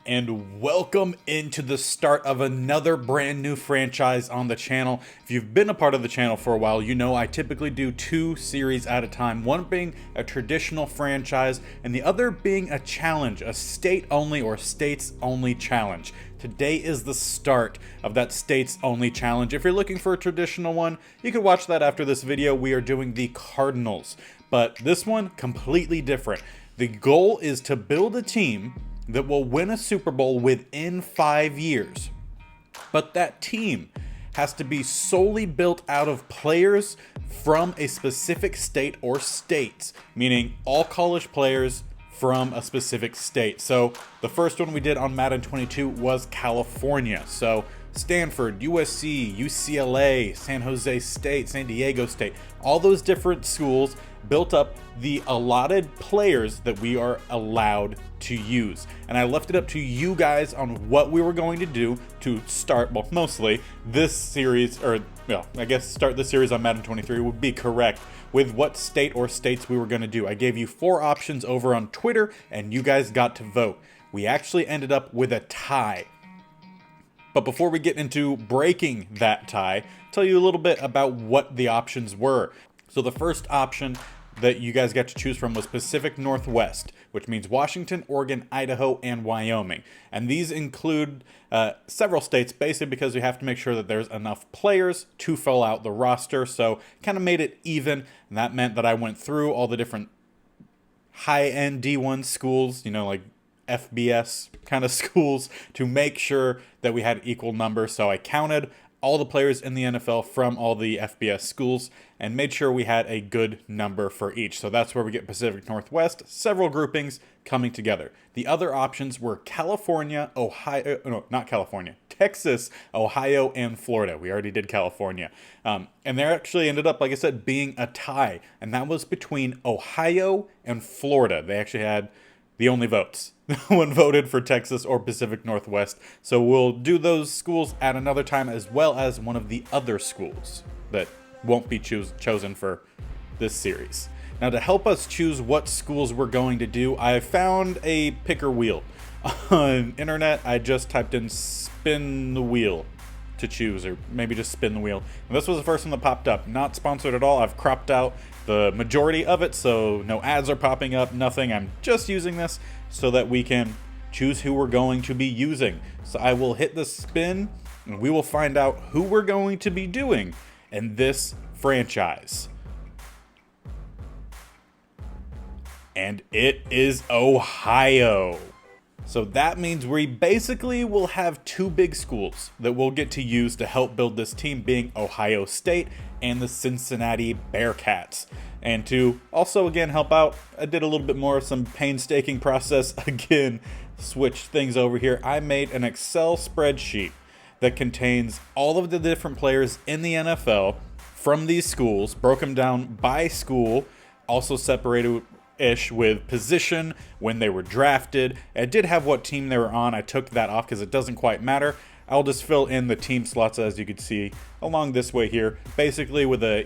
and welcome into the start of another brand new franchise on the channel. If you've been a part of the channel for a while, you know I typically do 2 series at a time, one being a traditional franchise and the other being a challenge, a state-only or states-only challenge. Today is the start of that states-only challenge. If you're looking for a traditional one, you can watch that after this video. We are doing the Cardinals, but this one completely different. The goal is to build a team that will win a Super Bowl within 5 years. But that team has to be solely built out of players from a specific state or states, meaning all college players from a specific state. So the first one we did on Madden 22 was California. So Stanford, USC, UCLA, San Jose State, San Diego State, all those different schools built up the allotted players that we are allowed to use. And I left it up to you guys on what we were going to do to start, well, mostly this series, or well, I guess start the series on Madden 23 would be correct, with what state or states we were going to do. I gave you 4 options over on Twitter and you guys got to vote. We actually ended up with a tie. But before we get into breaking that tie, tell you a little bit about what the options were. So the first option that you guys got to choose from was Pacific Northwest, which means Washington, Oregon, Idaho, and Wyoming. And these include several states, basically because we have to make sure that there's enough players to fill out the roster. So kind of made it even, and that meant that I went through all the different high-end D1 schools, you know, like FBS kind of schools, to make sure that we had equal numbers. So I counted all the players in the NFL from all the FBS schools and made sure we had a good number for each. So that's where we get Pacific Northwest, several groupings coming together. The other options were California, Ohio, no, not California, Texas, Ohio, and Florida. We already did California. And there actually ended up, like I said, being a tie. And that was between Ohio and Florida. They actually had the only votes. No one voted for Texas or Pacific Northwest. So we'll do those schools at another time, as well as one of the other schools that won't be chosen for this series. Now, to help us choose what schools we're going to do, I found a picker wheel. On internet, I just typed in spin the wheel to choose, or maybe just spin the wheel. And this was the first one that popped up. Not sponsored at all. I've cropped out the majority of it, so no ads are popping up, nothing. I'm just using this so that we can choose who we're going to be using. So I will hit the spin, and we will find out who we're going to be doing in this franchise. And it is Ohio. So that means we basically will have 2 big schools that we'll get to use to help build this team, being Ohio State and the Cincinnati Bearcats. And to also, again, help out, I did a little bit more of some painstaking process. Again, switch things over here. I made an Excel spreadsheet that contains all of the different players in the NFL from these schools, broke them down by school, also separated ish with position, when they were drafted. I did have what team they were on. I took that off because it doesn't quite matter. I'll just fill in the team slots, as you can see along this way here, basically with a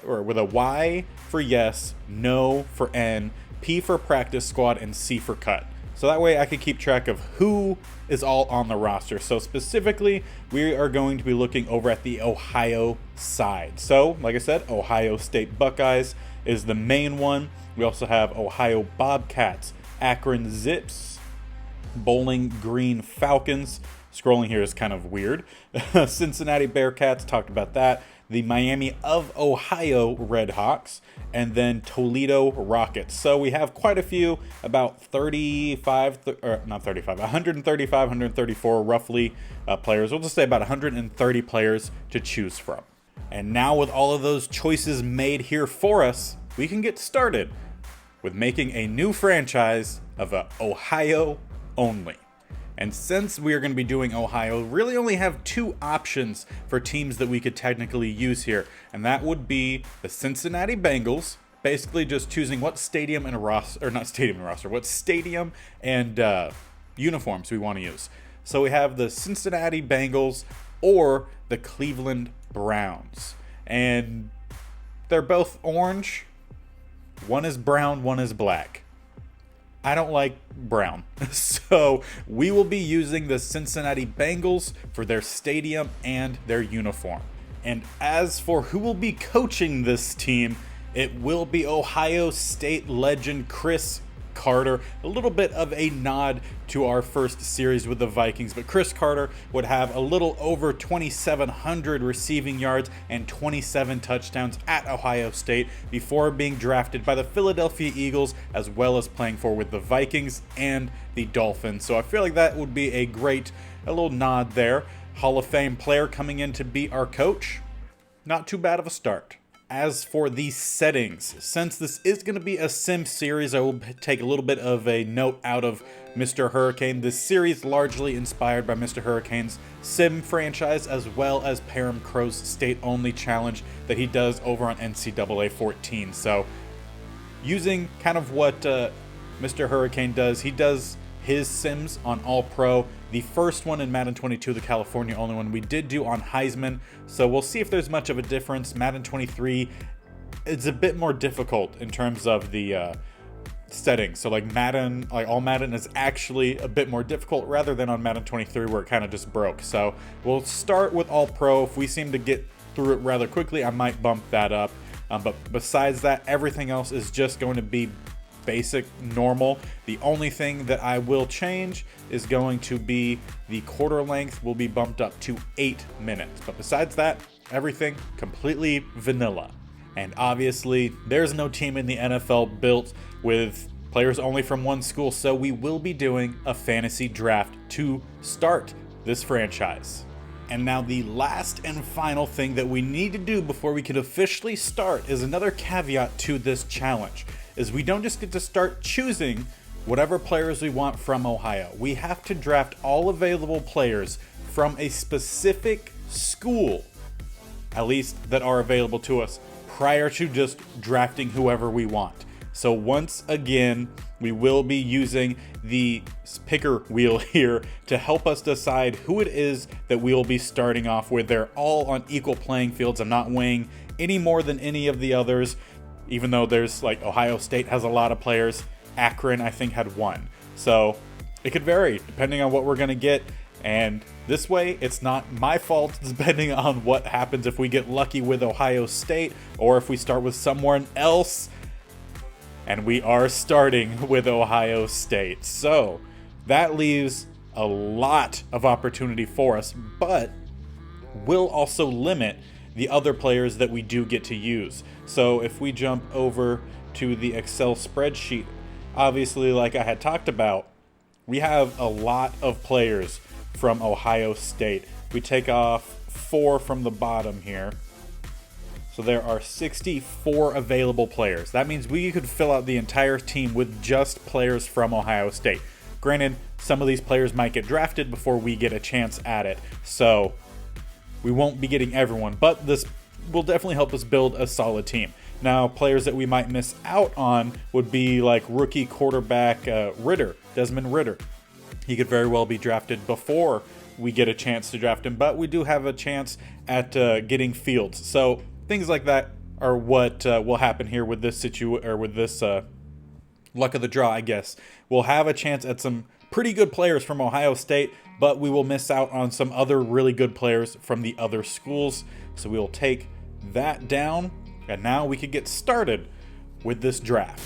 with a Y for yes, no for N, P for practice squad, and C for cut. So that way I can keep track of who is all on the roster. So specifically, we are going to be looking over at the Ohio side. So, like I said, Ohio State Buckeyes is the main one. We also have Ohio Bobcats, Akron Zips, Bowling Green Falcons. Scrolling here is kind of weird. Cincinnati Bearcats, talked about that. The Miami of Ohio Redhawks, and then Toledo Rockets. So we have quite a few, about 135, 134 roughly players. We'll just say about 130 players to choose from. And now with all of those choices made here for us, we can get started with making a new franchise of Ohio only. And since we are going to be doing Ohio, really only have 2 options for teams that we could technically use here. And that would be the Cincinnati Bengals, basically just choosing what stadium and roster, or not stadium and roster, what stadium and uniforms we want to use. So we have the Cincinnati Bengals or the Cleveland Browns. And they're both orange. One is brown, one is black. I don't like brown. So we will be using the Cincinnati Bengals for their stadium and their uniform. And as for who will be coaching this team, it will be Ohio State legend Chris Carter. A little bit of a nod to our first series with the Vikings, but Chris Carter would have a little over 2,700 receiving yards and 27 touchdowns at Ohio State before being drafted by the Philadelphia Eagles, as well as playing for with the Vikings and the Dolphins. So I feel like that would be a little nod there. Hall of Fame player coming in to be our coach. Not too bad of a start. As for the settings, since this is going to be a sim series, I will take a little bit of a note out of Mr. Hurricane. This series largely inspired by Mr. Hurricane's sim franchise, as well as Parham Crow's state-only challenge that he does over on NCAA 14. So using kind of what Mr. Hurricane does, he does his sims on All-Pro. The first one in Madden 22, the California only one, we did do on Heisman, so we'll see if there's much of a difference. Madden 23 is a bit more difficult in terms of the settings. So like all Madden is actually a bit more difficult rather than on Madden 23 where it kind of just broke. So we'll start with All-Pro. If we seem to get through it rather quickly, I might bump that up. But besides that, everything else is just going to be basic, normal. The only thing that I will change is going to be the quarter length will be bumped up to 8 minutes. But besides that, everything completely vanilla. And obviously, there's no team in the NFL built with players only from one school, so we will be doing a fantasy draft to start this franchise. And now the last and final thing that we need to do before we can officially start is another caveat to this challenge. Is we don't just get to start choosing whatever players we want from Ohio. We have to draft all available players from a specific school, at least that are available to us, prior to just drafting whoever we want. So once again, we will be using the picker wheel here to help us decide who it is that we will be starting off with. They're all on equal playing fields. I'm not weighing any more than any of the others. Even though there's like Ohio State has a lot of players, Akron I think had one. So it could vary depending on what we're going to get. And this way, it's not my fault depending on what happens if we get lucky with Ohio State or if we start with someone else. And we are starting with Ohio State. So that leaves a lot of opportunity for us, but will also limit the other players that we do get to use. So if we jump over to the Excel spreadsheet, obviously like I had talked about, we have a lot of players from Ohio State. We take off 4 from the bottom here. So there are 64 available players. That means we could fill out the entire team with just players from Ohio State. Granted, some of these players might get drafted before we get a chance at it. So we won't be getting everyone, but this will definitely help us build a solid team. Now, players that we might miss out on would be like rookie quarterback Desmond Ridder. He could very well be drafted before we get a chance to draft him, but we do have a chance at getting Fields. So things like that are what will happen here with this luck of the draw, I guess. We'll have a chance at some pretty good players from Ohio State, but we will miss out on some other really good players from the other schools. So we will take that down, and now we could get started with this draft.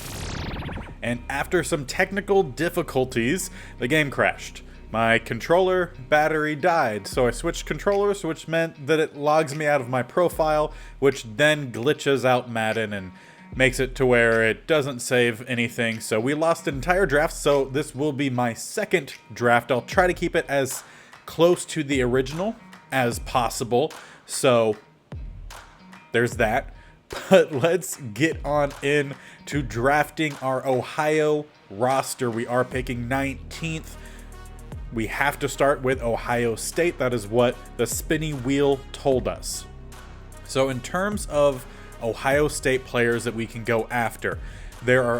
And after some technical difficulties, the game crashed. My controller battery died, so I switched controllers, which meant that it logs me out of my profile, which then glitches out Madden and makes it to where it doesn't save anything. So we lost an entire draft, so this will be my second draft. I'll try to keep it as close to the original as possible. So there's that. But let's get on in to drafting our Ohio roster. We are picking 19th. We have to start with Ohio State. That is what the spinny wheel told us. So in terms of Ohio State players that we can go after, there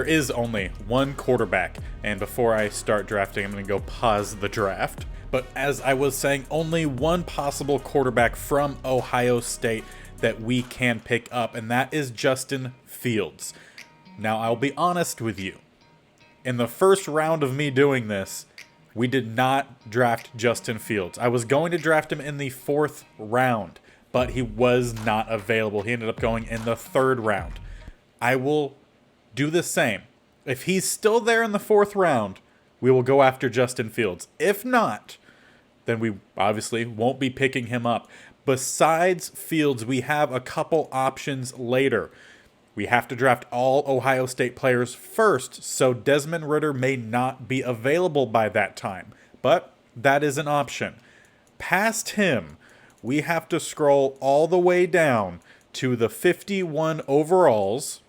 is only one quarterback. And before I start drafting, I'm going to go pause the draft. But as I was saying, only one possible quarterback from Ohio State that we can pick up, and that is Justin Fields. Now, I'll be honest with you. In the first round of me doing this, we did not draft Justin Fields. I was going to draft him in the 4th round, but he was not available. He ended up going in the 3rd round. I will do the same. If he's still there in the 4th round, we will go after Justin Fields. If not, then we obviously won't be picking him up. Besides Fields, we have a couple options later. We have to draft all Ohio State players first, so Desmond Ridder may not be available by that time. But that is an option. Past him, we have to scroll all the way down to the 51 overalls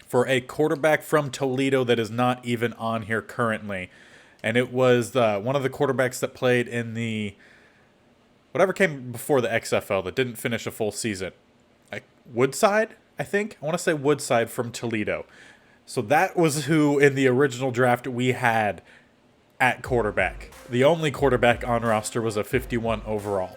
for a quarterback from Toledo that is not even on here currently. And it was one of the quarterbacks that played in the whatever came before the XFL that didn't finish a full season. Woodside, I think. I want to say Woodside from Toledo. So that was who in the original draft we had at quarterback. The only quarterback on roster was a 51 overall.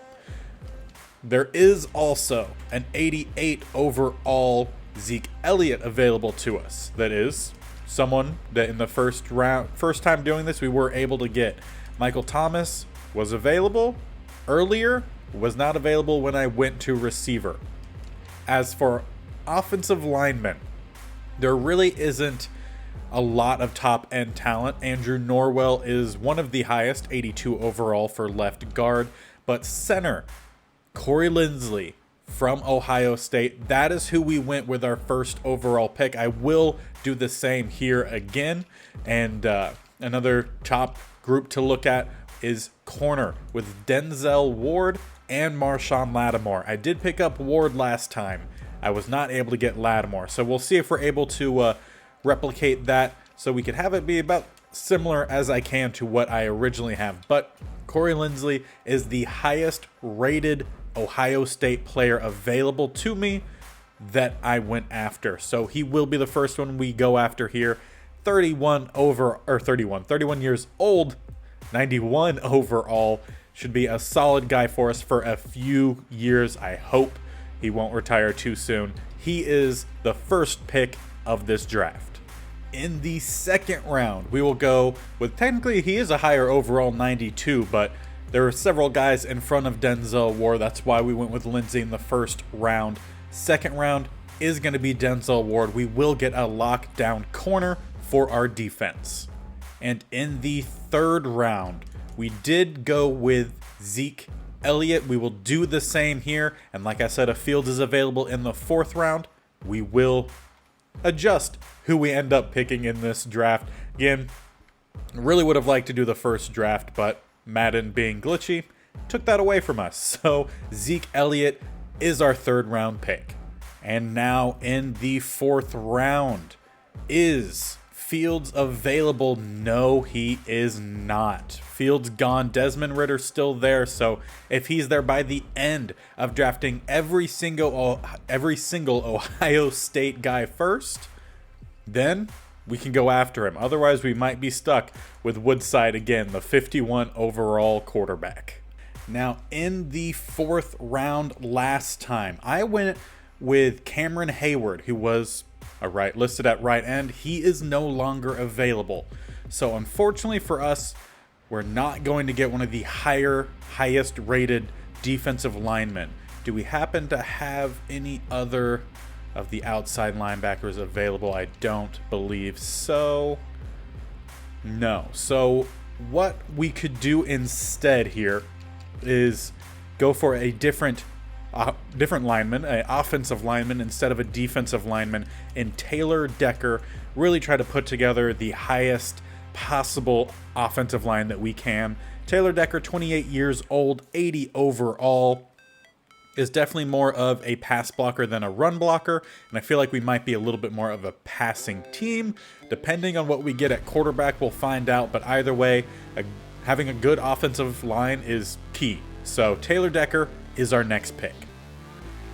There is also an 88 overall Zeke Elliott available to us. That is someone that in the first time doing this, we were able to get. Michael Thomas was available earlier, was not available when I went to receiver. As for offensive linemen, there really isn't a lot of top-end talent. Andrew Norwell is one of the highest, 82 overall for left guard. But center, Corey Linsley from Ohio State, that is who we went with our first overall pick. I will do the same here again. And another top group to look at is corner with Denzel Ward and Marshawn Lattimore. I did pick up Ward last time. I was not able to get Lattimore. So we'll see if we're able to replicate that so we could have it be about similar as I can to what I originally have. But Corey Linsley is the highest rated Ohio State player available to me that I went after. So he will be the first one we go after here. 31 years old, 91 overall. Should be a solid guy for us for a few years, I hope. He won't retire too soon. He is the first pick of this draft. In the 2nd round, we will go with, technically he is a higher overall 92, but there are several guys in front of Denzel Ward. That's why we went with Lindsey in the 1st round. 2nd round is going to be Denzel Ward. We will get a lockdown corner for our defense. And in the 3rd round, we did go with Zeke Elliott. We will do the same here. And like I said, if Fields is available in the 4th round, we will adjust who we end up picking in this draft. Again, really would have liked to do the first draft, but Madden being glitchy took that away from us. So Zeke Elliott is our 3rd round pick. And now in the 4th round, is Fields available? No, he is not. Fields gone. Desmond Ridder still there. So if he's there by the end of drafting every single Ohio State guy first, then we can go after him. Otherwise, we might be stuck with Woodside again, the 51 overall quarterback. Now, in the 4th round last time, I went with Cameron Hayward, who was listed at right end. He is no longer available. So unfortunately for us, we're not going to get one of the highest rated defensive linemen. Do we happen to have any other of the outside linebackers available? I don't believe so. No. So what we could do instead here is go for a different lineman, an offensive lineman instead of a defensive lineman, and Taylor Decker. Really try to put together the highest possible offensive line that we can. Taylor Decker, 28 years old, 80 overall, is definitely more of a pass blocker than a run blocker, and I feel like we might be a little bit more of a passing team. Depending on what we get at quarterback, we'll find out, but either way, having a good offensive line is key. So Taylor Decker is our next pick.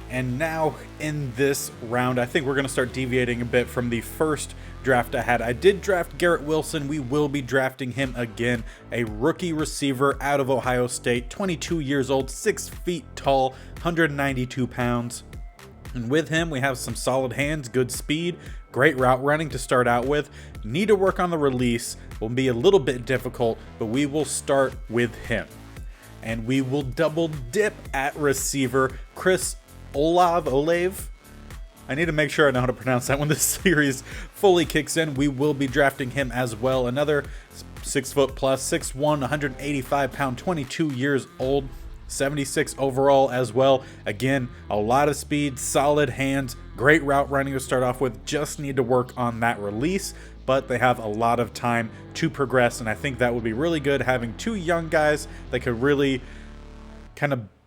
And now in this round, I think we're going to start deviating a bit from the first draft I had. I did draft Garrett Wilson. We will be drafting him again. A rookie receiver out of Ohio State, 22 years old, 6 feet tall, 192 pounds. And with him, we have some solid hands, good speed, great route running to start out with. Need to work on the release, will be a little bit difficult, but we will start with him. And we will double dip at receiver, Chris Olave. I need to make sure I know how to pronounce that when this series fully kicks in. We will be drafting him as well. Another 6 foot plus, 6'1", 185 pound, 22 years old, 76 overall as well. Again, a lot of speed, solid hands, great route running to start off with. Just need to work on that release, but they have a lot of time to progress, and I think that would be really good, having two young guys that could really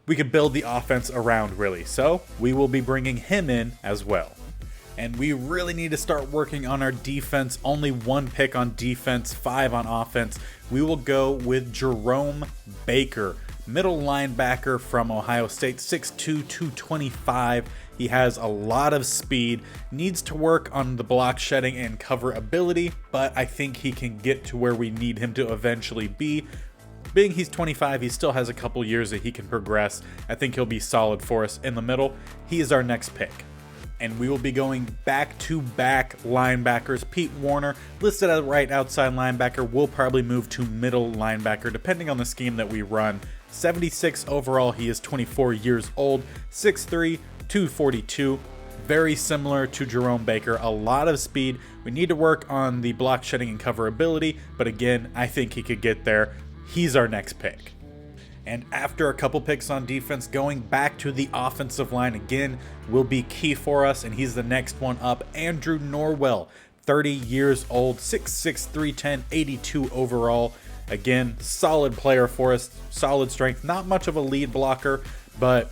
we could build the offense around, really. So we will be bringing him in as well. And we really need to start working on our defense. Only 1 pick on defense, 5 on offense. We will go with Jerome Baker, middle linebacker from Ohio State, 6'2", 225. He has a lot of speed, needs to work on the block shedding and cover ability, but I think he can get to where we need him to eventually be. Being he's 25, he still has a couple years that he can progress. I think he'll be solid for us in the middle. He is our next pick. And we will be going back-to-back linebackers. Pete Warner, listed as right outside linebacker, will probably move to middle linebacker, depending on the scheme that we run. 76 overall, he is 24 years old, 6'3", 242. Very similar to Jerome Baker, a lot of speed. We need to work on the block shedding and cover ability, but again, I think he could get there. He's our next pick. And after a couple picks on defense, going back to the offensive line again will be key for us, and he's the next one up. Andrew Norwell, 30 years old, 6'6", 310, 82 overall. Again, solid player for us, solid strength, not much of a lead blocker, but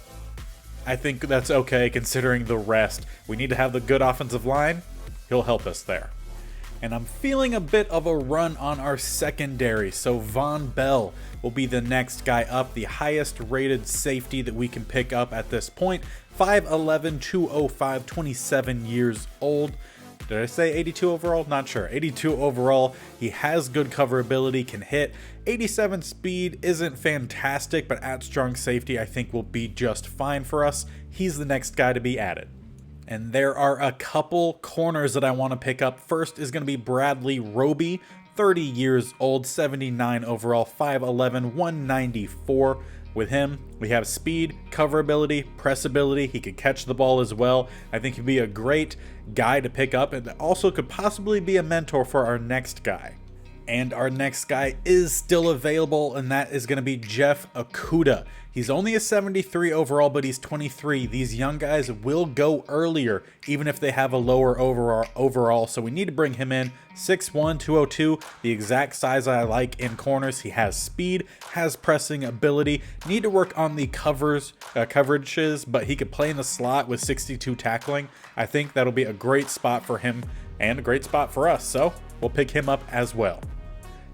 I think that's okay considering the rest. We need to have the good offensive line. He'll help us there. And I'm feeling a bit of a run on our secondary, so Von Bell will be the next guy up, the highest rated safety that we can pick up at this point. 5'11", 205, 27 years old. Did I say 82 overall? Not sure. 82 overall. He has good cover ability, can hit. 87 speed isn't fantastic, but at strong safety I think will be just fine for us. He's the next guy to be added. And there are a couple corners that I want to pick up. First is going to be Bradley Roby, 30 years old, 79 overall, 5'11", 194. With him, we have speed, cover ability, press ability. He could catch the ball as well. I think he'd be a great guy to pick up, and also could possibly be a mentor for our next guy. And our next guy is still available, and that is going to be Jeff Okudah. He's only a 73 overall, but he's 23. These young guys will go earlier, even if they have a lower overall, so we need to bring him in. 6'1", 202, the exact size I like in corners. He has speed, has pressing ability. Need to work on the coverages, but he could play in the slot with 62 tackling. I think that'll be a great spot for him and a great spot for us, so we'll pick him up as well.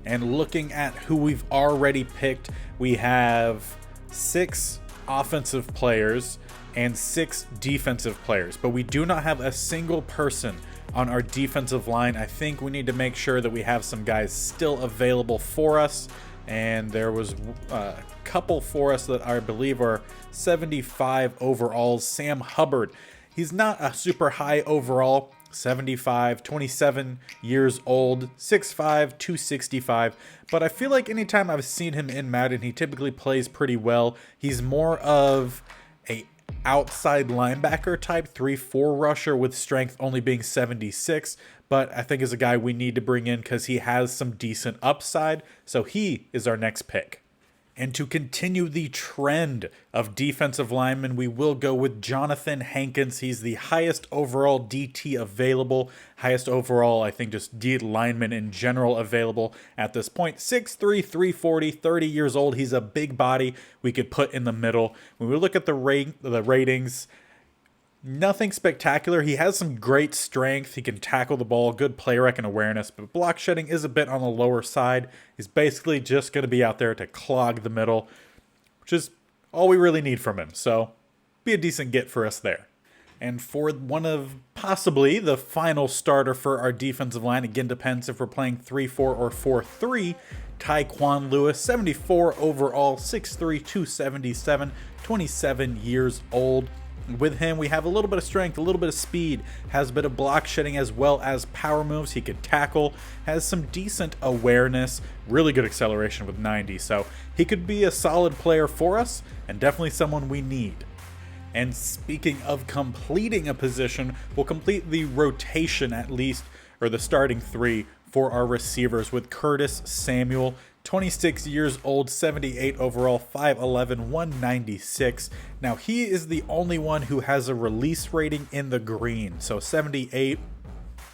And looking at who we've already picked, we have 6 offensive players and 6 defensive players, but we do not have a single person on our defensive line. I think we need to make sure that we have some guys still available for us, and there was a couple for us that I believe are 75 overalls. Sam Hubbard, he's not a super high overall, 75, 27 years old, 6'5", 265, but I feel like anytime I've seen him in Madden, he typically plays pretty well. He's more of a outside linebacker type, 3-4 rusher with strength only being 76, but I think is a guy we need to bring in because he has some decent upside, so he is our next pick. And to continue the trend of defensive linemen, we will go with Jonathan Hankins. He's the highest overall DT available. Highest overall, I think, just D lineman in general available at this point. 6'3", 340, 30 years old. He's a big body we could put in the middle. When we look at the ratings, nothing spectacular. He has some great strength. He can tackle the ball, good play rec and awareness, but block shedding is a bit on the lower side. He's basically just going to be out there to clog the middle, which is all we really need from him. So be a decent get for us there. And for one of possibly the final starter for our defensive line, again, depends if we're playing 3-4 or 4-3, Tyquan Lewis, 74 overall, 6'3", 277, 27 years old. With him, we have a little bit of strength, a little bit of speed, has a bit of block shedding as well as power moves. He could tackle, has some decent awareness, really good acceleration with 90. So he could be a solid player for us and definitely someone we need. And speaking of completing a position, we'll complete the rotation at least, or the starting three for our receivers with Curtis Samuel, 26 years old, 78 overall, 5'11", 196. Now he is the only one who has a release rating in the green, so 78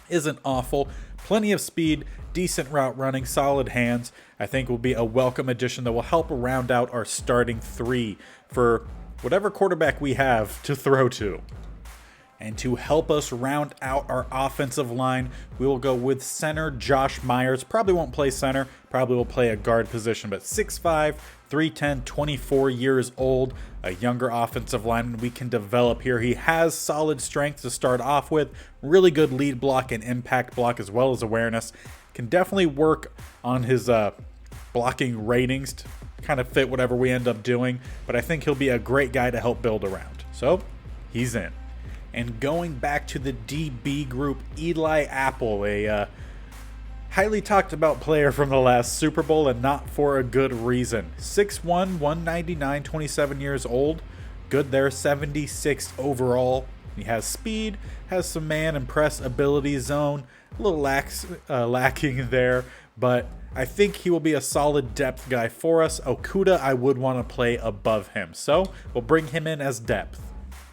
isn't awful. Plenty of speed, decent route running, solid hands. I think will be a welcome addition that will help round out our starting three for whatever quarterback we have to throw to. And to help us round out our offensive line, we will go with center Josh Myers. Probably won't play center, probably will play a guard position, but 6'5", 310, 24 years old, a younger offensive lineman we can develop here. He has solid strength to start off with, really good lead block and impact block as well as awareness. Can definitely work on his blocking ratings to kind of fit whatever we end up doing, but I think he'll be a great guy to help build around. So he's in. And going back to the DB group, Eli Apple, a highly talked about player from the last Super Bowl, and not for a good reason. 6'1", 199, 27 years old. Good there, 76 overall. He has speed, has some man and press ability zone. A little lacking there, but I think he will be a solid depth guy for us. Okuda, I would want to play above him, so we'll bring him in as depth.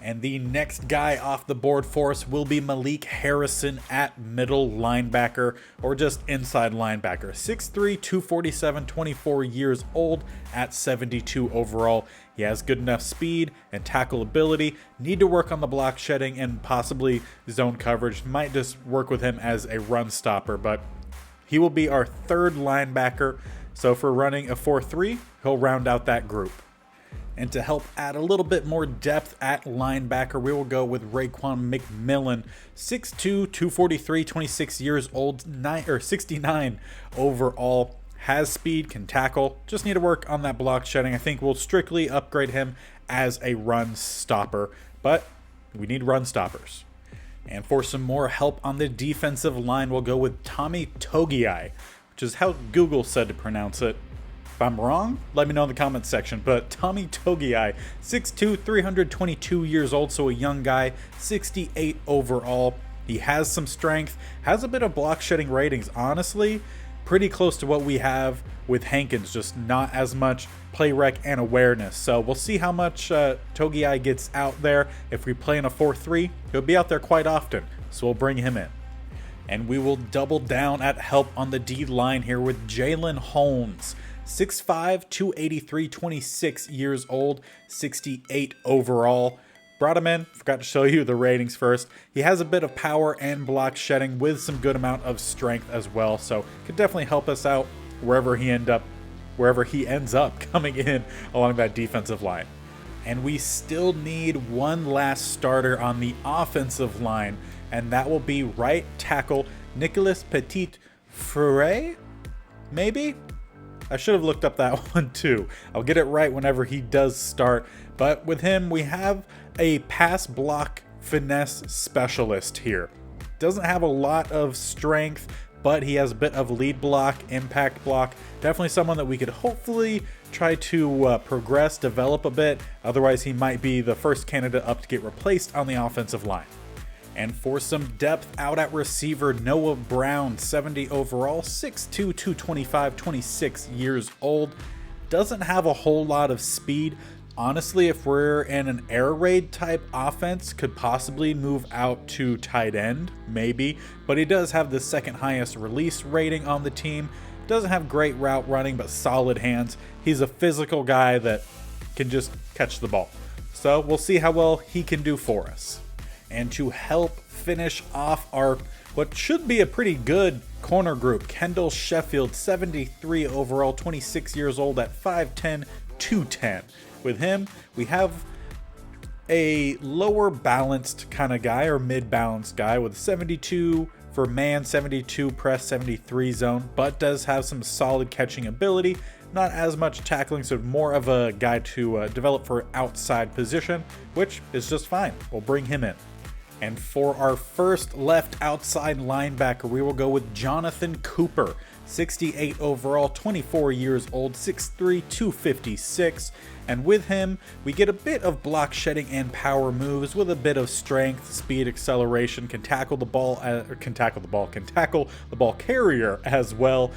And the next guy off the board for us will be Malik Harrison at middle linebacker, or just inside linebacker. 6'3", 247, 24 years old at 72 overall. He has good enough speed and tackle ability. Need to work on the block shedding and possibly zone coverage. Might just work with him as a run stopper, but he will be our third linebacker. So for running a 4-3, he'll round out that group. And to help add a little bit more depth at linebacker, we will go with Raekwon McMillan, 6'2", 243, 26 years old, 69 overall. Has speed, can tackle, just need to work on that block shedding. I think we'll strictly upgrade him as a run stopper, but we need run stoppers. And for some more help on the defensive line, we'll go with Tommy Togiai, which is how Google said to pronounce it. If I'm wrong, let me know in the comments section. But Tommy Togiai, 6'2", 322 years old, so a young guy, 68 overall. He has some strength, has a bit of block shedding ratings. Honestly, pretty close to what we have with Hankins, just not as much play rec and awareness. So we'll see how much Togiai gets out there. If we play in a 4-3, he'll be out there quite often, so we'll bring him in. And we will double down at help on the D line here with Jalen Holmes. 6'5", 283, 26 years old, 68 overall. Brought him in, forgot to show you the ratings first. He has a bit of power and block shedding with some good amount of strength as well, so could definitely help us out wherever he ends up coming in along that defensive line. And we still need one last starter on the offensive line, and that will be right tackle Nicolas Petit-Frere, maybe? I should have looked up that one too. I'll get it right whenever he does start. But with him, we have a pass block finesse specialist here. Doesn't have a lot of strength, but he has a bit of lead block, impact block. Definitely someone that we could hopefully try to progress, develop a bit. Otherwise, he might be the first candidate up to get replaced on the offensive line. And for some depth out at receiver, Noah Brown, 70 overall, 6'2", 225, 26 years old. Doesn't have a whole lot of speed. Honestly, if we're in an air raid type offense, could possibly move out to tight end, maybe. But he does have the second highest release rating on the team. Doesn't have great route running, but solid hands. He's a physical guy that can just catch the ball. So we'll see how well he can do for us. And to help finish off our what should be a pretty good corner group, Kendall Sheffield, 73 overall, 26 years old at 5'10", 210. With him, we have a lower balanced kind of guy, or mid-balanced guy with 72 for man, 72 press, 73 zone, but does have some solid catching ability. Not as much tackling, so more of a guy to develop for outside position, which is just fine. We'll bring him in. And for our first left outside linebacker, we will go with Jonathan Cooper. 68 overall, 24 years old, 6'3", 256. And with him, we get a bit of block shedding and power moves with a bit of strength, speed, acceleration, can tackle the ball carrier as well.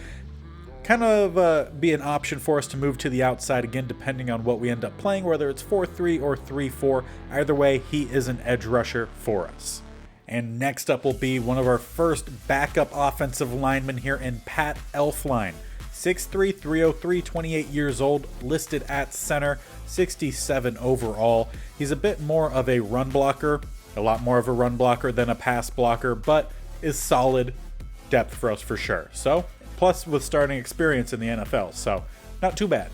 Kind of be an option for us to move to the outside again, depending on what we end up playing, whether it's 4-3 or 3-4. Either way, he is an edge rusher for us. And next up will be one of our first backup offensive linemen here in Pat Elflein. 6'3", 303, 28 years old, listed at center, 67 overall. He's a bit more of a run blocker, a lot more of a run blocker than a pass blocker, but is solid depth for us for sure. So, plus with starting experience in the NFL, so not too bad.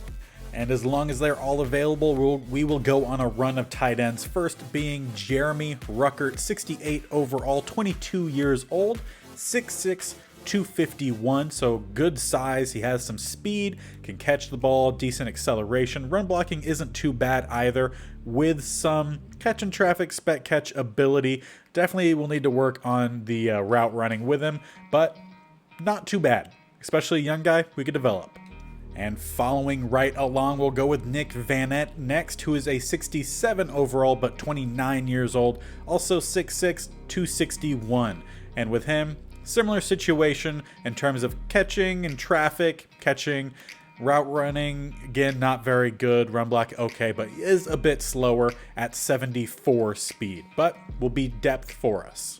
And as long as they're all available, we will go on a run of tight ends. First being Jeremy Ruckert, 68 overall, 22 years old, 6'6", 251, so good size. He has some speed, can catch the ball, decent acceleration. Run blocking isn't too bad either, with some catch and traffic spec catch ability. Definitely will need to work on the route running with him, but not too bad. Especially a young guy we could develop. And following right along, we'll go with Nick Vanette next, who is a 67 overall, but 29 years old, also 6'6", 261. And with him, similar situation in terms of catching and traffic, catching, route running, again, not very good, run block okay, but is a bit slower at 74 speed, but will be depth for us.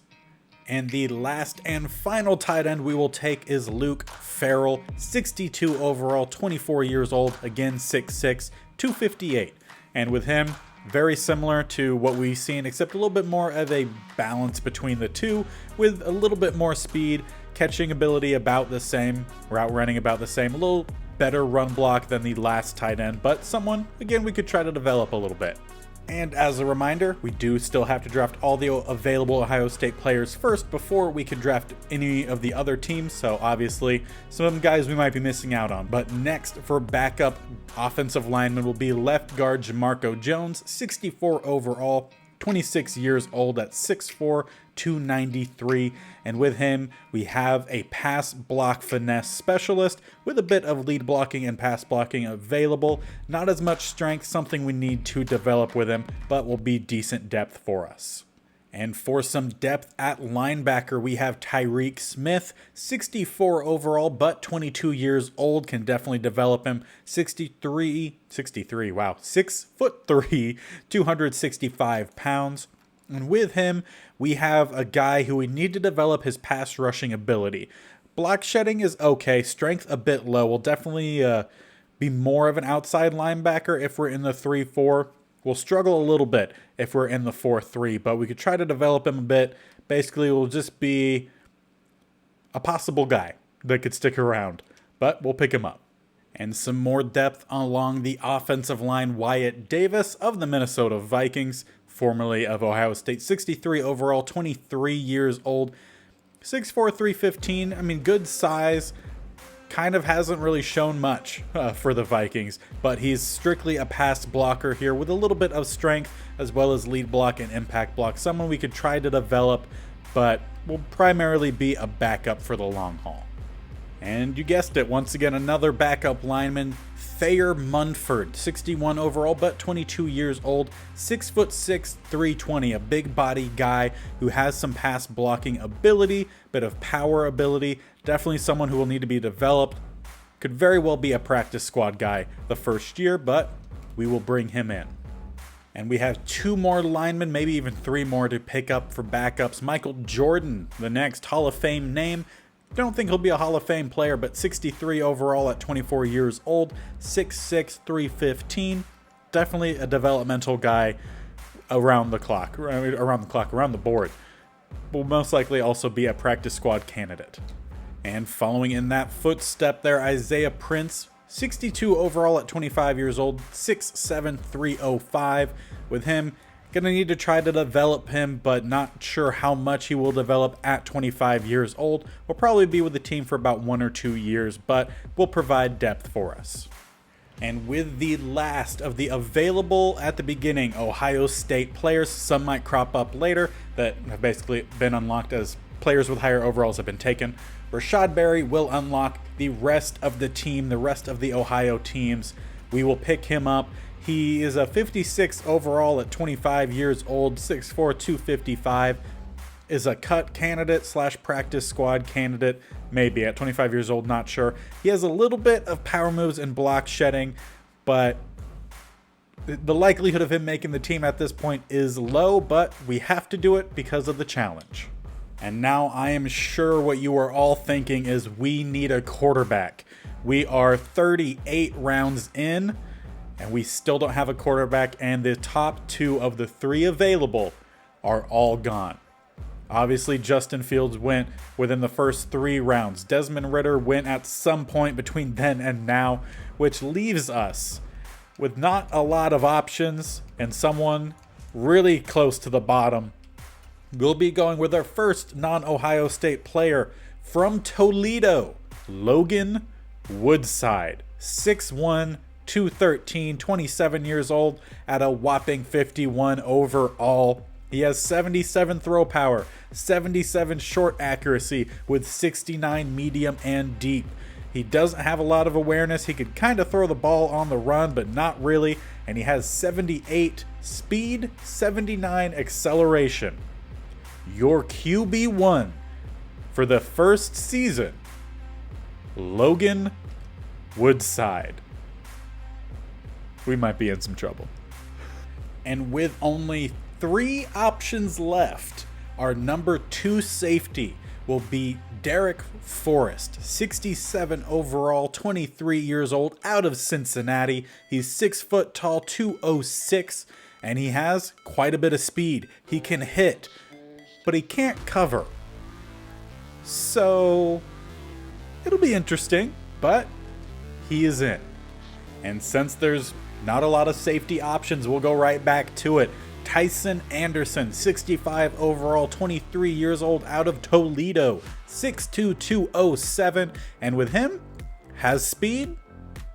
And the last and final tight end we will take is Luke Farrell, 62 overall, 24 years old, again 6'6", 258. And with him, very similar to what we've seen, except a little bit more of a balance between the two, with a little bit more speed, catching ability about the same, route running about the same, a little better run block than the last tight end, but someone, again, we could try to develop a little bit. And as a reminder, we do still have to draft all the available Ohio State players first before we can draft any of the other teams, so obviously some of them guys we might be missing out on. But next for backup offensive lineman will be left guard Jamarco Jones, 64 overall, 26 years old at 6'4", 293, and with him we have a pass block finesse specialist with a bit of lead blocking and pass blocking available. Not as much strength, something we need to develop with him, but will be decent depth for us. And for some depth at linebacker, we have Tyreek Smith, 64 overall, but 22 years old, can definitely develop him. 6'3", 265 pounds. And with him, we have a guy who we need to develop his pass rushing ability. Block shedding is okay, strength a bit low. Will definitely be more of an outside linebacker if we're in the 3-4. We'll struggle a little bit if we're in the 4-3, but we could try to develop him a bit. Basically, we'll just be a possible guy that could stick around, but we'll pick him up. And some more depth along the offensive line, Wyatt Davis of the Minnesota Vikings, formerly of Ohio State, 63 overall, 23 years old, 6'4", 315. I mean, good size. Kind of hasn't really shown much for the Vikings, but he's strictly a pass blocker here with a little bit of strength as well as lead block and impact block. Someone we could try to develop, but will primarily be a backup for the long haul. And you guessed it, once again, another backup lineman, Thayer Munford, 61 overall, but 22 years old, 6'6", 320, a big body guy who has some pass blocking ability, bit of power ability, definitely someone who will need to be developed. Could very well be a practice squad guy the first year, but we will bring him in. And we have two more linemen, maybe even three more to pick up for backups. Michael Jordan, the next Hall of Fame name. Don't think he'll be a Hall of Fame player, but 63 overall at 24 years old, 6'6", 315. Definitely a developmental guy around the board. Will most likely also be a practice squad candidate. And following in that footstep there, Isaiah Prince, 62 overall at 25 years old, 6'7", 305. With him, Gonna need to try to develop him, but not sure how much he will develop at 25 years old. Will probably be with the team for about 1 or 2 years, but will provide depth for us. And with the last of the available at the beginning Ohio State players, some might crop up later that have basically been unlocked as players with higher overalls have been taken. Rashad Berry will unlock the rest of the team, the rest of the Ohio teams. We will pick him up. He is a 56 overall at 25 years old, 6'4", 255. Is a cut candidate / practice squad candidate, maybe at 25 years old, not sure. He has a little bit of power moves and block shedding, but the likelihood of him making the team at this point is low, but we have to do it because of the challenge. And now I am sure what you are all thinking is we need a quarterback. We are 38 rounds in, and we still don't have a quarterback, and the top 2 of the 3 available are all gone. Obviously, Justin Fields went within the first 3 rounds. Desmond Ridder went at some point between then and now, which leaves us with not a lot of options and someone really close to the bottom. We'll be going with our first non-Ohio State player from Toledo, Logan Woodside, 6'1", 213, 27 years old at a whopping 51 overall. He has 77 throw power, 77 short accuracy with 69 medium and deep. He doesn't have a lot of awareness. He could kind of throw the ball on the run, but not really. And he has 78 speed, 79 acceleration. Your QB1 for the first season, Logan Woodside. We might be in some trouble. And with only 3 options left, our number 2 safety will be Derek Forrest, 67 overall, 23 years old, out of Cincinnati. He's 6 foot tall, 206, and he has quite a bit of speed. He can hit, but he can't cover. So it'll be interesting, but he is in. And since there's not a lot of safety options, we'll go right back to it. Tyson Anderson, 65 overall, 23 years old, out of Toledo, 6'2", 207, and with him, has speed,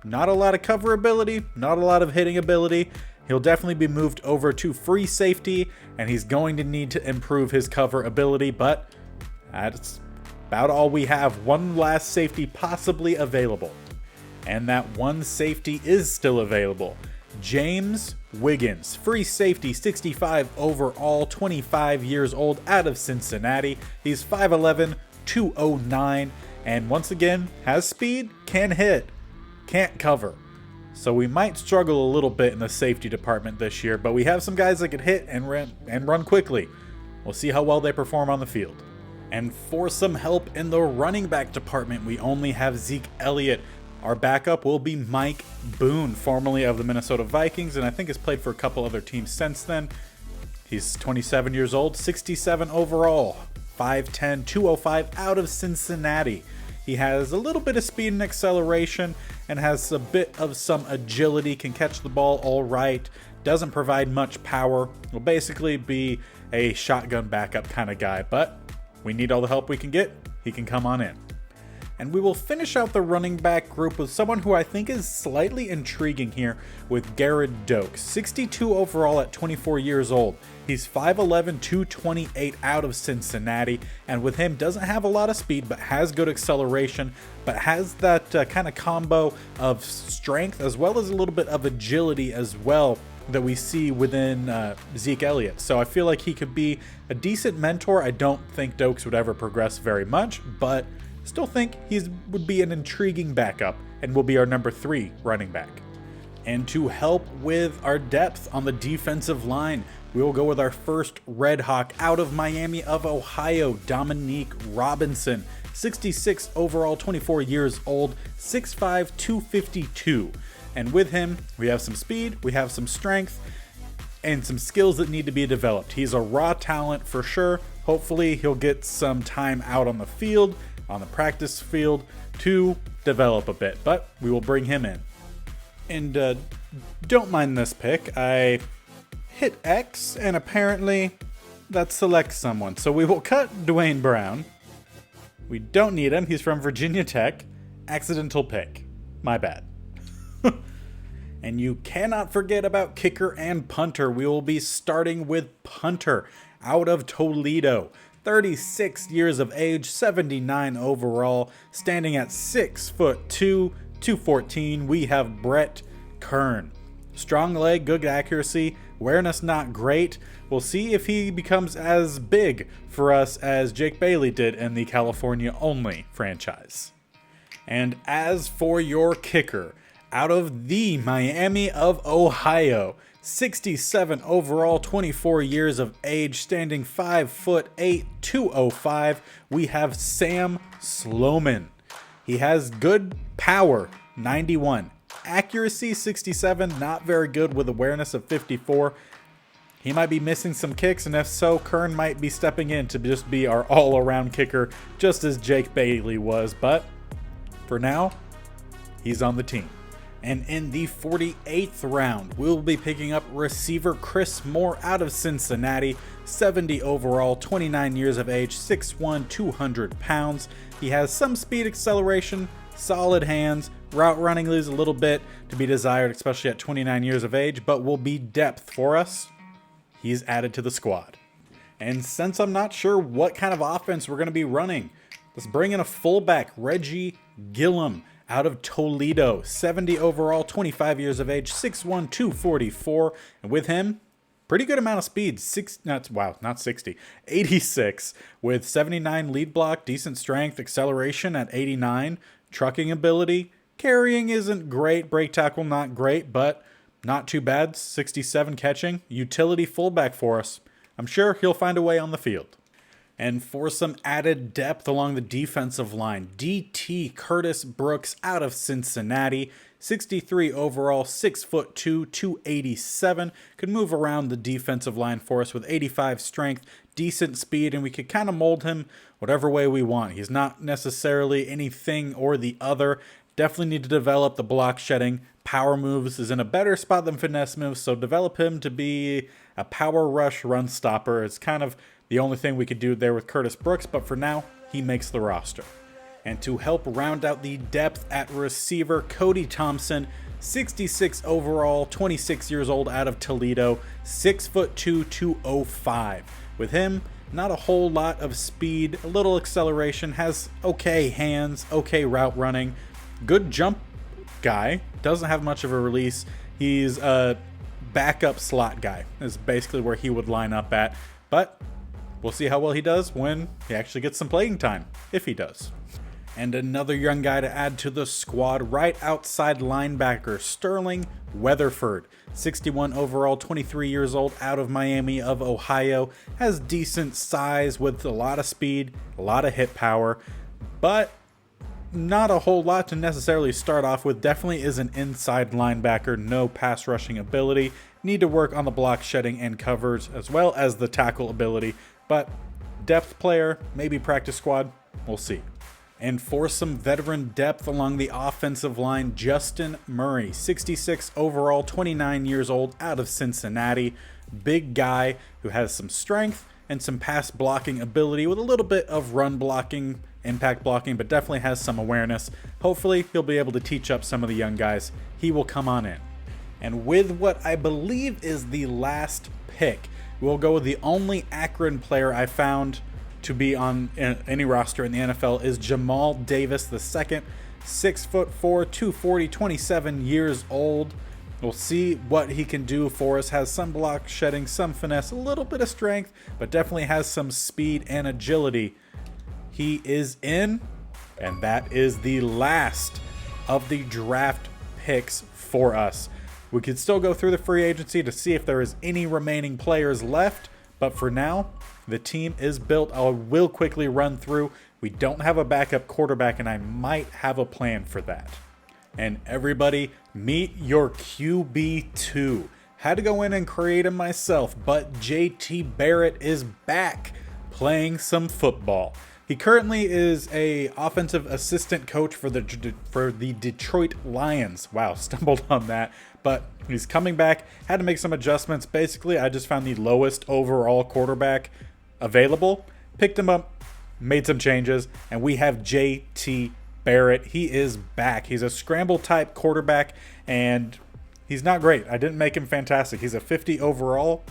not a lot of cover ability, not a lot of hitting ability. He'll definitely be moved over to free safety, and he's going to need to improve his cover ability, but that's about all we have. One last safety possibly available, and that one safety is still available. James Wiggins, free safety, 65 overall, 25 years old, out of Cincinnati. He's 5'11", 209, and once again, has speed, can hit, can't cover. So we might struggle a little bit in the safety department this year, but we have some guys that can hit and run quickly. We'll see how well they perform on the field. And for some help in the running back department, we only have Zeke Elliott. Our backup will be Mike Boone, formerly of the Minnesota Vikings, and I think has played for a couple other teams since then. He's 27 years old, 67 overall, 5'10", 205, out of Cincinnati. He has a little bit of speed and acceleration and has a bit of some agility, can catch the ball all right, doesn't provide much power, will basically be a shotgun backup kind of guy, but we need all the help we can get. He can come on in. And we will finish out the running back group with someone who I think is slightly intriguing here with Garrett Dokes, 62 overall at 24 years old. He's 5'11", 228 out of Cincinnati, and with him doesn't have a lot of speed but has good acceleration, but has that kind of combo of strength as well as a little bit of agility as well that we see within Zeke Elliott. So I feel like he could be a decent mentor. I don't think Dokes would ever progress very much, but still think he would be an intriguing backup and will be our number 3 running back. And to help with our depth on the defensive line, we will go with our first Red Hawk out of Miami of Ohio, Dominique Robinson, 66 overall, 24 years old, 6'5", 252. And with him, we have some speed, we have some strength, and some skills that need to be developed. He's a raw talent for sure. Hopefully he'll get some time out on the field, on the practice field, to develop a bit, but we will bring him in. And don't mind this pick. hit X, and apparently that selects someone. So we will cut Dwayne Brown. We don't need him. He's from Virginia Tech. Accidental pick. My bad. And you cannot forget about kicker and punter. We will be starting with punter out of Toledo. 36 years of age, 79 overall, standing at 6'2", 214. We have Brett Kern. Strong leg, good accuracy, awareness not great. We'll see if he becomes as big for us as Jake Bailey did in the California only franchise. And as for your kicker, out of the Miami of Ohio, 67 overall, 24 years of age, standing 5'8", 205, we have Sam Sloman. He has good power, 91. Accuracy, 67, not very good with awareness of 54. He might be missing some kicks, and if so, Kern might be stepping in to just be our all-around kicker, just as Jake Bailey was, but for now, he's on the team. And in the 48th round, we'll be picking up receiver Chris Moore out of Cincinnati, 70 overall, 29 years of age, 6'1", 200 pounds. He has some speed, acceleration, solid hands, route running leaves a little bit to be desired, especially at 29 years of age, but will be depth for us. He's added to the squad. And since I'm not sure what kind of offense we're going to be running, let's bring in a fullback, Reggie Gillum, out of Toledo, 70 overall, 25 years of age, 6'1", 244. And with him, pretty good amount of speed, 86, with 79 lead block, decent strength, acceleration at 89, trucking ability. Carrying isn't great, break tackle not great, but not too bad, 67 catching. Utility fullback for us. I'm sure he'll find a way on the field. And for some added depth along the defensive line, DT Curtis Brooks out of Cincinnati, 63 overall, 6'2", 287. Could move around the defensive line for us with 85 strength, decent speed, and we could kind of mold him whatever way we want. He's not necessarily anything or the other. Definitely need to develop the block shedding. Power moves is in a better spot than finesse moves, so develop him to be a power rush run stopper. It's kind of the only thing we could do there with Curtis Brooks, but for now, he makes the roster. And to help round out the depth at receiver, Cody Thompson, 66 overall, 26 years old out of Toledo, 6'2", 205. With him, not a whole lot of speed, a little acceleration, has okay hands, okay route running, good jump guy, doesn't have much of a release. He's a backup slot guy, is basically where he would line up at, but we'll see how well he does when he actually gets some playing time, if he does. And another young guy to add to the squad, right outside linebacker, Sterling Weatherford. 61 overall, 23 years old, out of Miami of Ohio. Has decent size with a lot of speed, a lot of hit power, but not a whole lot to necessarily start off with. Definitely is an inside linebacker, no pass rushing ability. Need to work on the block shedding and covers as well as the tackle ability, but depth player, maybe practice squad, we'll see. And for some veteran depth along the offensive line, Justin Murray, 66 overall, 29 years old, out of Cincinnati. Big guy who has some strength and some pass blocking ability with a little bit of run blocking, impact blocking, but definitely has some awareness. Hopefully he'll be able to teach up some of the young guys. He will come on in. And with what I believe is the last pick, we'll go with the only Akron player I found to be on any roster in the NFL is Jamal Davis II, 6'4", 240, 27 years old. We'll see what he can do for us. Has some block shedding, some finesse, a little bit of strength, but definitely has some speed and agility. He is in, and that is the last of the draft picks for us. We could still go through the free agency to see if there is any remaining players left, but for now, the team is built. I will quickly run through. We don't have a backup quarterback, and I might have a plan for that. And everybody, meet your QB2. Had to go in and create him myself, but JT Barrett is back playing some football. He currently is a offensive assistant coach for the Detroit Lions. Wow, stumbled on that. But he's coming back, had to make some adjustments. Basically, I just found the lowest overall quarterback available, picked him up, made some changes, and we have JT Barrett. He is back. He's a scramble type quarterback, and he's not great. I didn't make him fantastic. He's a 50 overall.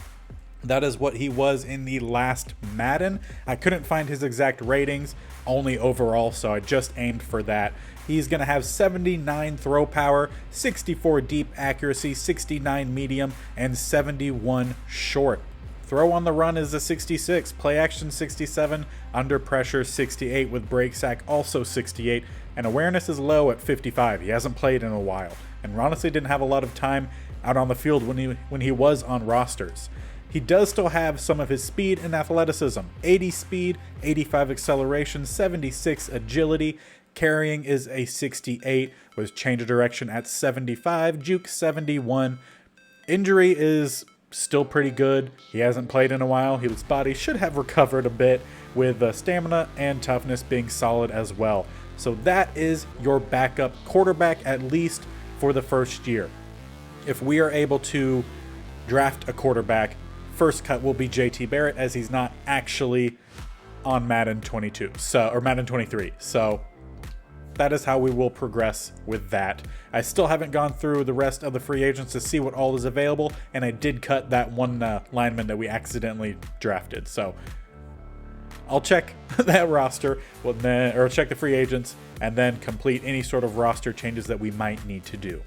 That is what he was in the last Madden. I couldn't find his exact ratings, only overall, so I just aimed for that. He's going to have 79 throw power, 64 deep accuracy, 69 medium, and 71 short. Throw on the run is a 66, play action 67, under pressure 68, with break sack also 68, and awareness is low at 55. He hasn't played in a while, and honestly didn't have a lot of time out on the field when he was on rosters. He does still have some of his speed and athleticism. 80 speed, 85 acceleration, 76 agility. Carrying is a 68 with change of direction at 75, juke 71. Injury is still pretty good. He hasn't played in a while. His body should have recovered a bit, with stamina and toughness being solid as well. So that is your backup quarterback, at least for the first year. If we are able to draft a quarterback, first cut will be JT Barrett, as he's not actually on Madden 22, or Madden 23. So that is how we will progress with that. I still haven't gone through the rest of the free agents to see what all is available, and I did cut that one lineman that we accidentally drafted. So I'll check that roster, or check the free agents, and then complete any sort of roster changes that we might need to do.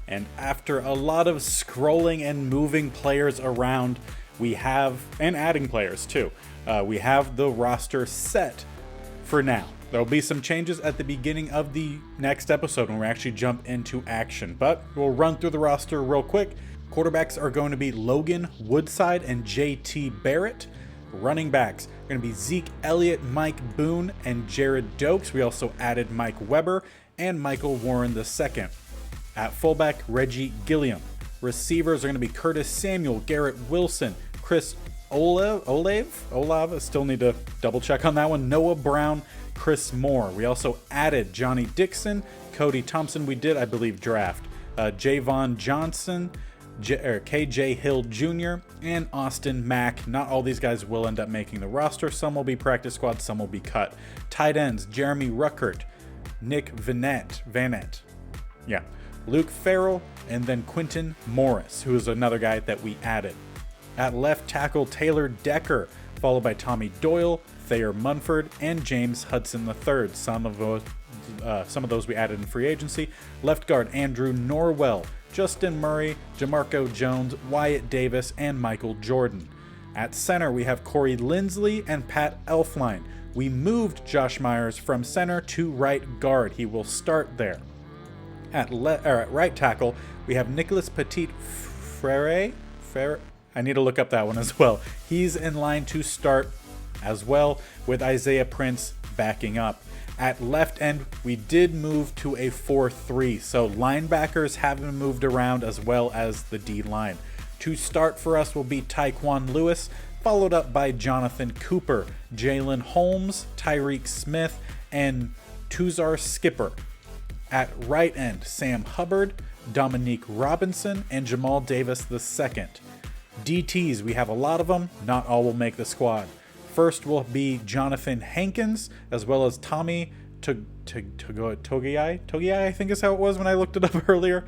And after a lot of scrolling and moving players around, and adding players too, we have the roster set for now. There'll be some changes at the beginning of the next episode when we actually jump into action, but we'll run through the roster real quick. Quarterbacks are going to be Logan Woodside and JT Barrett. Running backs are going to be Zeke Elliott, Mike Boone, and Jared Dokes. We also added Mike Weber and Michael Warren II. At fullback, Reggie Gilliam. Receivers are going to be Curtis Samuel, Garrett Wilson, Chris Olave. I still need to double check on that one. Noah Brown, Chris Moore. We also added Johnny Dixon, Cody Thompson. We did, I believe, draft Javon Johnson, KJ Hill Jr., and Austin Mack. Not all these guys will end up making the roster. Some will be practice squad, some will be cut. Tight ends, Jeremy Ruckert, Nick Vanette. Yeah. Luke Farrell, and then Quentin Morris, who is another guy that we added. At left tackle, Taylor Decker, followed by Tommy Doyle, Thayer Munford, and James Hudson III. Some of those we added in free agency. Left guard, Andrew Norwell, Justin Murray, Jamarco Jones, Wyatt Davis, and Michael Jordan. At center, we have Corey Lindsley and Pat Elflein. We moved Josh Myers from center to right guard. He will start there. At right tackle, we have Nicholas Petit-Frere. I need to look up that one as well. He's in line to start as well, with Isaiah Prince backing up. At left end, we did move to a 4-3, so linebackers have been moved around as well as the D-line. To start for us will be Tyquan Lewis, followed up by Jonathan Cooper, Jalen Holmes, Tyreek Smith, and Tuzar Skipper. At right end, Sam Hubbard, Dominique Robinson, and Jamal Davis II. DTs, we have a lot of them. Not all will make the squad. First will be Jonathan Hankins, as well as Tommy Togiai, I think is how it was when I looked it up earlier.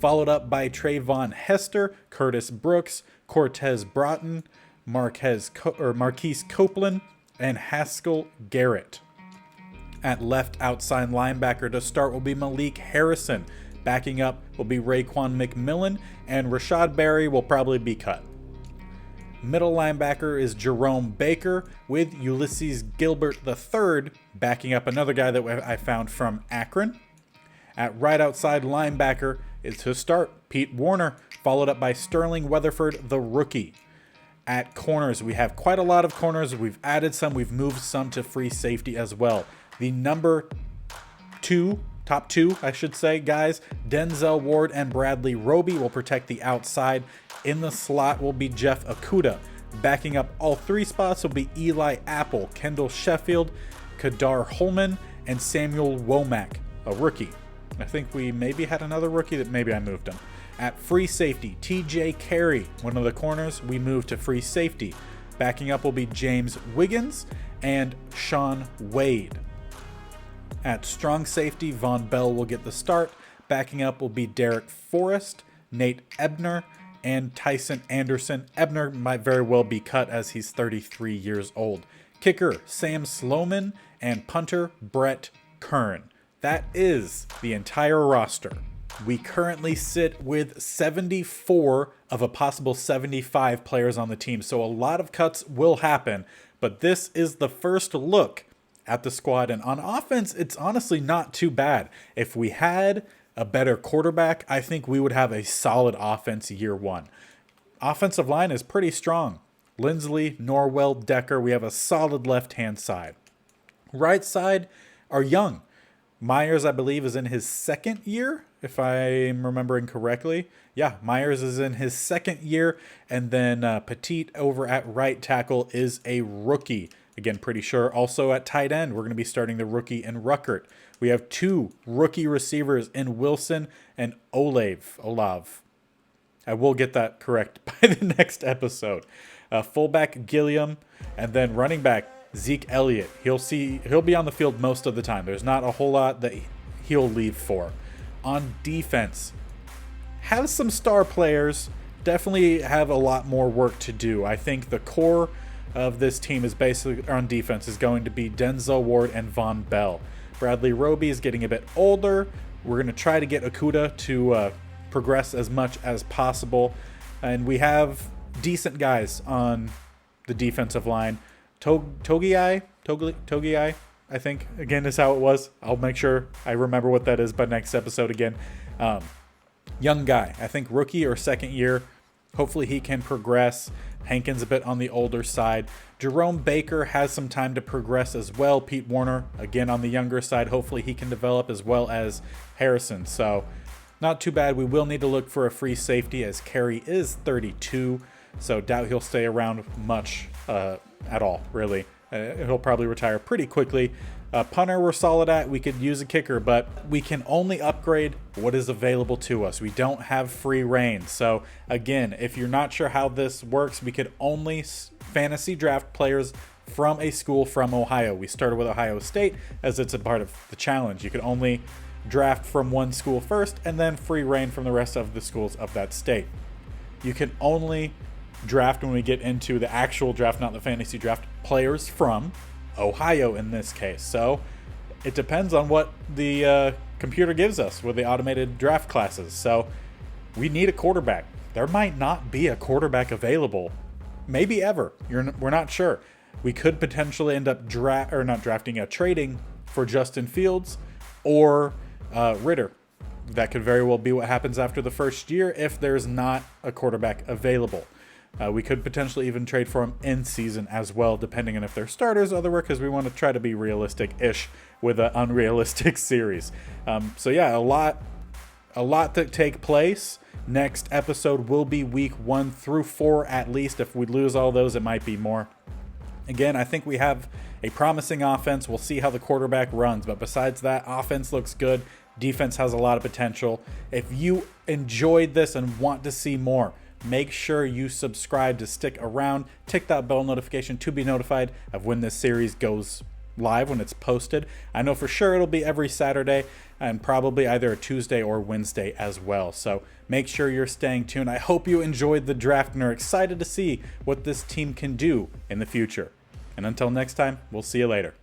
Followed up by Trayvon Hester, Curtis Brooks, Cortez Broughton, Marquise Copeland, and Haskell Garrett. At left outside linebacker to start will be Malik Harrison. Backing up will be Raekwon McMillan, and Rashad Berry will probably be cut. Middle linebacker is Jerome Baker, with Ulysses Gilbert III backing up another guy that I found from Akron. At right outside linebacker is to start Pete Warner, followed up by Sterling Weatherford, the rookie. At corners, we have quite a lot of corners. We've added some, we've moved some to free safety as well. The top two, I should say, guys, Denzel Ward and Bradley Roby will protect the outside. In the slot will be Jeff Okuda. Backing up all three spots will be Eli Apple, Kendall Sheffield, Kadar Holman, and Samuel Womack, a rookie. I think we maybe had another rookie that maybe I moved him. At free safety, TJ Carey, one of the corners, we moved to free safety. Backing up will be James Wiggins and Sean Wade. At strong safety, Von Bell will get the start. Backing up will be Derek Forrest, Nate Ebner, and Tyson Anderson. Ebner might very well be cut as he's 33 years old. Kicker, Sam Sloman, and punter, Brett Kern. That is the entire roster. We currently sit with 74 of a possible 75 players on the team, so a lot of cuts will happen, but this is the first look at the squad, and on offense, it's honestly not too bad. If we had a better quarterback, I think we would have a solid offense year one. Offensive line is pretty strong. Lindsley, Norwell, Decker, we have a solid left-hand side. Right side are young. Myers, I believe, is in his second year, if I'm remembering correctly. Yeah, Myers is in his second year, and then Petit over at right tackle is a rookie. Again, pretty sure. Also at tight end, we're going to be starting the rookie in Ruckert. We have two rookie receivers in Wilson and Olav. I will get that correct by the next episode. Fullback Gilliam, and then running back Zeke Elliott. He'll be on the field most of the time. There's not a whole lot that he'll leave for. On defense, have some star players. Definitely have a lot more work to do. I think the core of this team is basically on defense is going to be Denzel Ward and Von Bell. Bradley Roby is getting a bit older. We're going to try to get Okuda to progress as much as possible. And we have decent guys on the defensive line. Togiai, I think, again, is how it was. I'll make sure I remember what that is by next episode again. Young guy, I think rookie or second year. Hopefully he can progress. Hankins a bit on the older side. Jerome Baker has some time to progress as well. Pete Warner, again, on the younger side. Hopefully he can develop as well as Harrison. So not too bad. We will need to look for a free safety as Carey is 32. So doubt he'll stay around much at all, really. He'll probably retire pretty quickly. Punter we're solid at. We could use a kicker, but we can only upgrade what is available to us. We don't have free reign. So again, if you're not sure how this works, we could only fantasy draft players from a school from Ohio. We started with Ohio State as it's a part of the challenge. You could only draft from one school first and then free reign from the rest of the schools of that state. You can only draft when we get into the actual draft, not the fantasy draft, players from Ohio in this case. So it depends on what the computer gives us with the automated draft classes. So we need a quarterback. There might not be a quarterback available, maybe ever. We're not sure. We could potentially end up trading for Justin Fields or Ritter. That could very well be what happens after the first year if there's not a quarterback available. We could potentially even trade for them in season as well, depending on if they're starters or because we want to try to be realistic-ish with an unrealistic series. So yeah, a lot to take place. Next episode will be week 1 through 4 at least. If we lose all those, it might be more. Again, I think we have a promising offense. We'll see how the quarterback runs. But besides that, offense looks good. Defense has a lot of potential. If you enjoyed this and want to see more, make sure you subscribe to stick around. Tick that bell notification to be notified of when this series goes live, when it's posted. I know for sure it'll be every Saturday and probably either a Tuesday or Wednesday as well. So make sure you're staying tuned. I hope you enjoyed the draft and are excited to see what this team can do in the future. And until next time, we'll see you later.